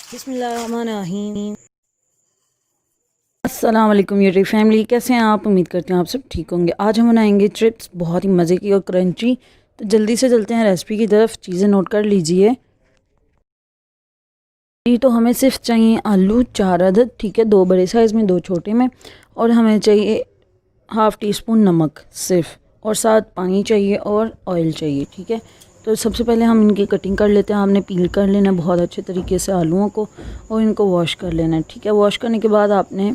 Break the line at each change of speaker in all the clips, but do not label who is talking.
बिस्मिल्लाहिर्रहमानिर्रहीम। अस्सलाम वालेकुम यूट्यूब फैमिली, कैसे हैं आप? उम्मीद करते हैं आप सब ठीक होंगे। आज हम बनाएंगे चिप्स, बहुत ही मज़े की और क्रंची। तो जल्दी से चलते हैं रेसिपी की तरफ। चीज़ें नोट कर लीजिए। ये तो हमें सिर्फ चाहिए आलू 4 अदद, ठीक है, 2 बड़े साइज़ में 2 छोटे में। और हमें चाहिए हाफ़ टी स्पून नमक सिर्फ, और साथ पानी चाहिए और ऑयल चाहिए, ठीक है। तो सबसे पहले हम इनकी कटिंग कर लेते हैं। हमने पील कर लेना है बहुत अच्छे तरीके से आलूओं को, और इनको वॉश कर लेना है, ठीक है। वॉश करने के बाद आपने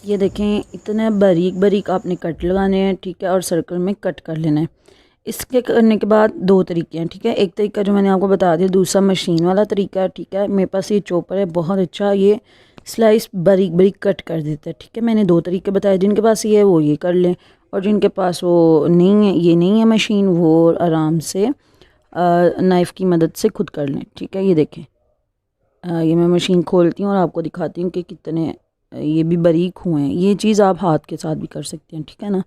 ये देखें इतने बारीक बारीक आपने कट लगाने हैं, ठीक है, और सर्कल में कट कर लेना है। इसके करने के बाद 2 तरीके हैं, ठीक है। एक तरीका जो मैंने आपको बता दिया, दूसरा मशीन वाला तरीका है, ठीक है। मेरे पास ये चॉपर है, बहुत अच्छा, ये स्लाइस बारीक बारीक कट कर देता है, ठीक है। मैंने 2 तरीके बताए, जिनके पास ये है वो ये कर लें, और जिनके पास वो नहीं है, ये नहीं है मशीन, वो आराम से नाइफ़ की मदद से खुद कर लें, ठीक है। ये देखें, ये मैं मशीन खोलती हूँ और आपको दिखाती हूँ कि कितने ये भी बारीक हुए हैं। ये चीज़ आप हाथ के साथ भी कर सकते हैं, ठीक है ना।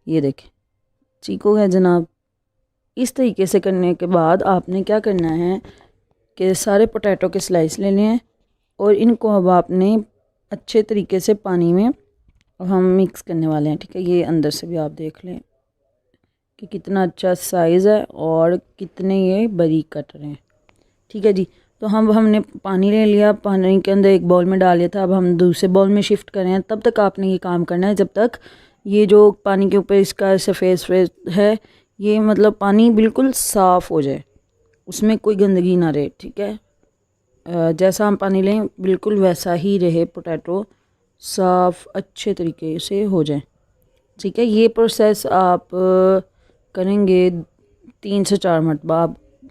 ये देखें, ठीक हो गया जनाब। इस तरीके से करने के बाद आपने क्या करना है कि सारे पोटैटो के स्लाइस लेने हैं, और इनको अब आपने अच्छे तरीके से पानी में हम मिक्स करने वाले हैं, ठीक है। ये अंदर से भी आप देख लें कि कितना अच्छा साइज़ है और कितने ये बारीक कट रहे हैं, ठीक है जी। तो हमने पानी ले लिया, पानी के अंदर एक बाउल में डाल लिया था। अब हम दूसरे बाउल में शिफ्ट करें हैं। तब तक आपने ये काम करना है जब तक ये जो पानी के ऊपर इसका सफ़ेद है, ये मतलब पानी बिल्कुल साफ़ हो जाए, उसमें कोई गंदगी ना रहे, ठीक है। जैसा हम पानी लें बिल्कुल वैसा ही रहे, पोटैटो साफ़ अच्छे तरीके से हो जाए, ठीक है। ये प्रोसेस आप करेंगे 3 से 4 मरतबा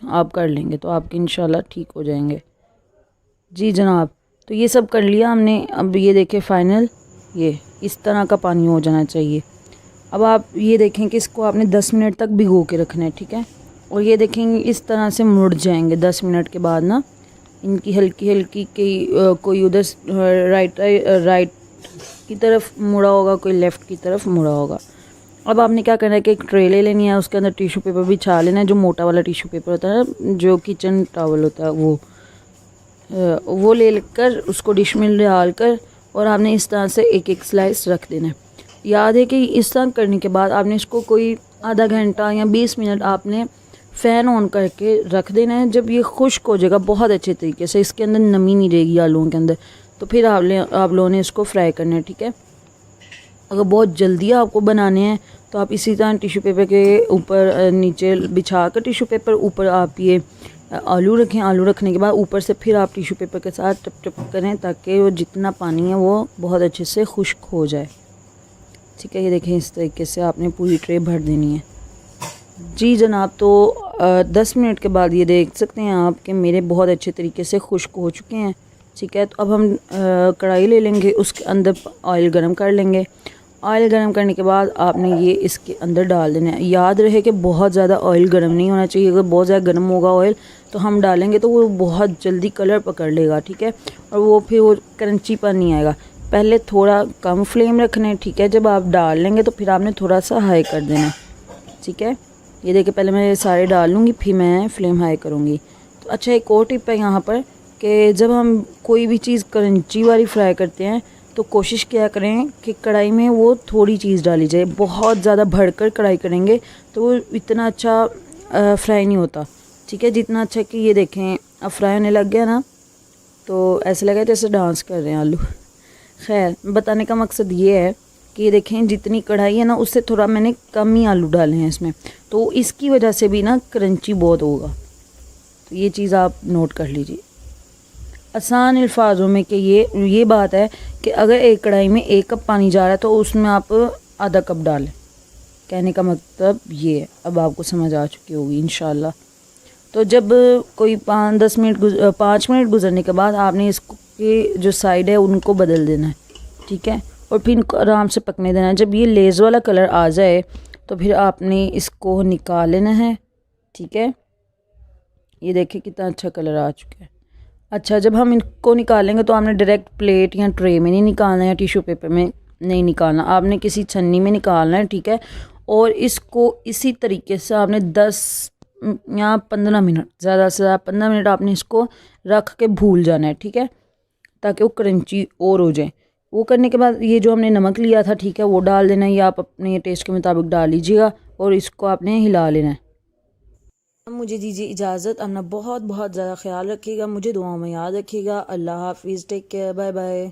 आप कर लेंगे तो आपके इंशाल्लाह ठीक हो जाएंगे जी जनाब। तो ये सब कर लिया हमने। अब ये देखें फाइनल, ये इस तरह का पानी हो जाना चाहिए। अब आप ये देखें कि इसको आपने 10 मिनट तक भिगो के रखना है, ठीक है। और ये देखेंगे इस तरह से मुड़ जाएंगे 10 मिनट के बाद ना, इनकी हल्की हल्की कोई उधर राइट की तरफ मुड़ा होगा, कोई लेफ़्ट की तरफ मुड़ा होगा। अब आपने क्या करना है कि एक ट्रे ले लेनी है, उसके अंदर टिश्यू पेपर बिछा लेना है, जो मोटा वाला टिश्यू पेपर होता है, जो किचन टॉवल होता है, वो ले कर उसको डिश में डाल कर, और आपने इस तरह से एक एक स्लाइस रख देना है। याद है कि इस तरह करने के बाद आपने इसको कोई आधा घंटा या 20 मिनट आपने फ़ैन ऑन करके रख देना है। जब ये खुश्क हो जाएगा बहुत अच्छे तरीके से, इसके अंदर नमी नहीं रहेगी आलूओं के अंदर, तो फिर आप लोगों ने इसको फ्राई करना है, ठीक है। अगर बहुत जल्दी आपको बनाने हैं तो आप इसी तरह टिश्यू पेपर के ऊपर नीचे बिछा कर टिश्यू पेपर ऊपर आप ये आलू रखें। आलू रखने के बाद ऊपर से फिर आप टिश्यू पेपर के साथ टप टप करें, ताकि वो जितना पानी है वो बहुत अच्छे से खुश्क हो जाए, ठीक है। ये देखें, इस तरीके से आपने पूरी ट्रे भर देनी है जी जनाब। तो 10 मिनट के बाद ये देख सकते हैं आप कि मेरे बहुत अच्छे तरीके से खुश्क हो चुके हैं, ठीक है। तो अब हम कढ़ाई ले लेंगे, उसके अंदर ऑयल गरम कर लेंगे। ऑयल गरम करने के बाद आपने ये इसके अंदर डाल देना है। याद रहे कि बहुत ज़्यादा ऑयल गरम नहीं होना चाहिए। अगर बहुत ज़्यादा गर्म होगा ऑयल तो हम डालेंगे तो वो बहुत जल्दी कलर पकड़ लेगा, ठीक है, और वो फिर वो क्रंचीपन नहीं आएगा। पहले थोड़ा कम फ्लेम रखना है, ठीक है। जब आप डाल लेंगे तो फिर आपने थोड़ा सा हाई कर देना है, ठीक है। ये देखिए, पहले मैं सारे डाल लूँगी, फिर मैं फ्लेम हाई करूँगी। तो अच्छा, एक और टिप है यहाँ पर कि जब हम कोई भी चीज़ क्रंची वाली फ्राई करते हैं तो कोशिश किया करें कि कढ़ाई में वो थोड़ी चीज़ डाली जाए। बहुत ज़्यादा भरकर कढ़ाई करेंगे तो वो इतना अच्छा फ्राई नहीं होता, ठीक है। जितना अच्छा कि ये देखें अब फ्राई होने लग गया ना, तो ऐसा लगा जैसे डांस कर रहे हैं आलू। खैर, बताने का मकसद ये है कि ये देखें जितनी कढ़ाई है ना, उससे थोड़ा मैंने कम ही आलू डाले हैं इसमें, तो इसकी वजह से भी ना क्रंची बहुत होगा। तो ये चीज़ आप नोट कर लीजिए आसान अल्फाजों में कि ये बात है कि अगर एक कढ़ाई में 1 कप पानी जा रहा है तो उसमें आप आधा कप डालें। कहने का मतलब ये है, अब आपको समझ आ चुकी होगी इंशाल्लाह। तो जब कोई 5 मिनट गुजरने के बाद आपने इसको के जो साइड है उनको बदल देना है, ठीक है, और फिर इनको आराम से पकने देना है। जब ये लेज़ वाला कलर आ जाए तो फिर आपने इसको निकाल लेना है, ठीक है। ये देखिए कितना अच्छा कलर आ चुका है। अच्छा, जब हम इनको निकालेंगे तो आपने डायरेक्ट प्लेट या ट्रे में नहीं निकालना है, टिश्यू पेपर में नहीं निकालना, आपने किसी छन्नी में निकालना है, ठीक है। और इसको इसी तरीके से आपने 10 या 15 मिनट, ज़्यादा से ज़्यादा 15 मिनट आपने इसको रख के भूल जाना है, ठीक है। ताकि वो क्रंची और हो जाए। वो करने के बाद ये जो हमने नमक लिया था, ठीक है, वो डाल देना है, या आप अपने टेस्ट के मुताबिक डाल लीजिएगा और इसको आपने हिला लेना है। मुझे दीजिए इजाज़त, अपना बहुत बहुत ज़्यादा ख्याल रखिएगा, मुझे दुआओं में याद रखिएगा। अल्लाह हाफिज़, टेक केयर, बाय बाय।